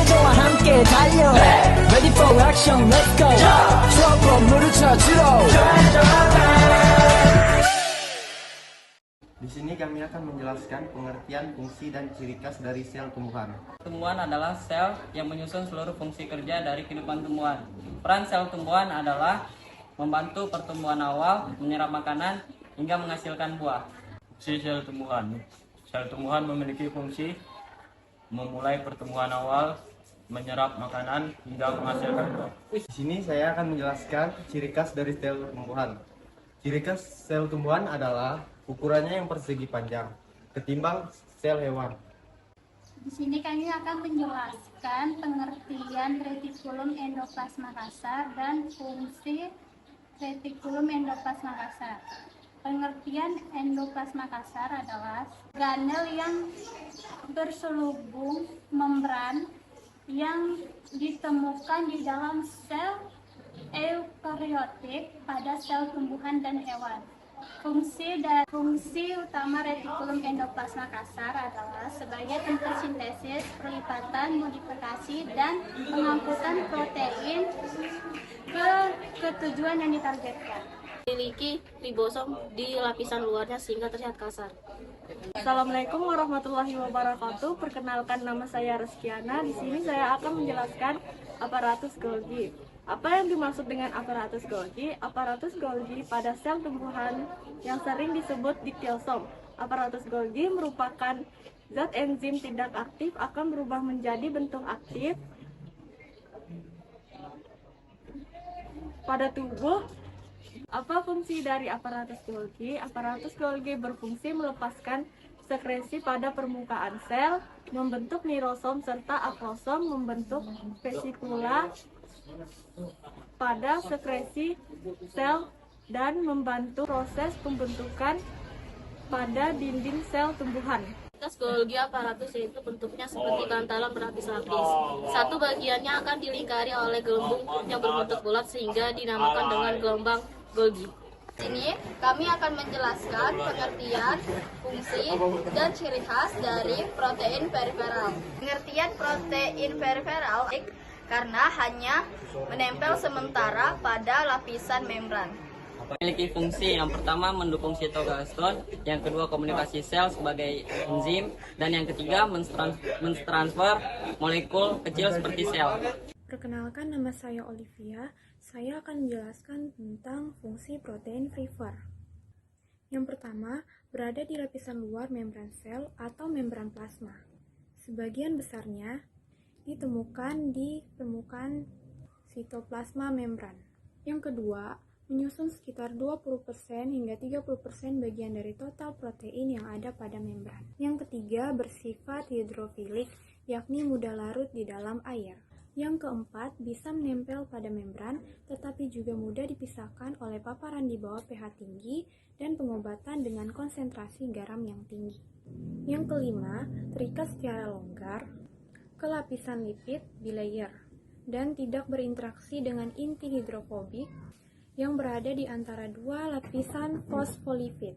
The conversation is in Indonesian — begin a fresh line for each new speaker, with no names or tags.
그대와 함께 달려 Ready for action, let's go 추억 건물을 찾으러
Di sini kami akan menjelaskan pengertian, fungsi, dan ciri khas dari sel tumbuhan.
Tumbuhan adalah sel yang menyusun seluruh fungsi kerja dari kehidupan tumbuhan. Peran sel tumbuhan adalah membantu pertumbuhan awal, menyerap makanan, hingga menghasilkan buah.
Fungsi sel tumbuhan. Sel tumbuhan memiliki fungsi memulai pertumbuhan awal, menyerap makanan, hingga menghasilkan buah.
Di sini saya akan menjelaskan ciri khas dari sel tumbuhan. Ciri khas sel tumbuhan adalah ukurannya yang persegi panjang ketimbang sel hewan.
Di sini kami akan menjelaskan pengertian retikulum endoplasma kasar dan fungsi retikulum endoplasma kasar. Pengertian endoplasma kasar adalah organel yang berselubung membran yang ditemukan di dalam sel eukariotik pada sel tumbuhan dan hewan. Fungsi utama retikulum endoplasma kasar adalah sebagai tempat sintesis, perlipatan, modifikasi, dan pengangkutan protein ke tujuan yang ditargetkan.
Memiliki ribosom di lapisan luarnya sehingga terlihat kasar.
Assalamualaikum warahmatullahi wabarakatuh. Perkenalkan, nama saya Reskiana. Di sini saya akan menjelaskan aparatus Golgi. Apa yang dimaksud dengan aparatus Golgi? Aparatus Golgi pada sel tumbuhan yang sering disebut diktilsom. Aparatus Golgi merupakan zat enzim tidak aktif akan berubah menjadi bentuk aktif pada tubuh. Apa fungsi dari aparatus Golgi? Aparatus Golgi berfungsi melepaskan sekresi pada permukaan sel, membentuk nirosom serta aklosom, membentuk vesikula pada sekresi sel, dan membantu proses pembentukan pada dinding sel tumbuhan.
Tugas Golgi aparatus yaitu bentuknya seperti bantalan berlapis-lapis. Satu bagiannya akan dilingkari oleh gelembung yang berbentuk bulat sehingga dinamakan dengan gelombang Golgi.
Sini kami akan menjelaskan pengertian, fungsi, dan ciri khas dari protein periferal. Pengertian protein periferal karena hanya menempel sementara pada lapisan membran.
Memiliki fungsi yang pertama mendukung sitoskeleton, yang kedua komunikasi sel sebagai enzim, dan yang ketiga mentransfer molekul kecil seperti sel.
Perkenalkan, nama saya Olivia. Saya akan menjelaskan tentang fungsi protein prefer. Yang pertama, berada di lapisan luar membran sel atau membran plasma. Sebagian besarnya ditemukan di permukaan sitoplasma membran. Yang kedua, menyusun sekitar 20% hingga 30% bagian dari total protein yang ada pada membran. Yang ketiga, bersifat hidrofilik, yakni mudah larut di dalam air. Yang keempat, bisa menempel pada membran, tetapi juga mudah dipisahkan oleh paparan di bawah pH tinggi dan pengobatan dengan konsentrasi garam yang tinggi. Yang kelima, terikat secara longgar ke lapisan lipid bilayer dan tidak berinteraksi dengan inti hidrofobik yang berada di antara dua lapisan fosfolipid.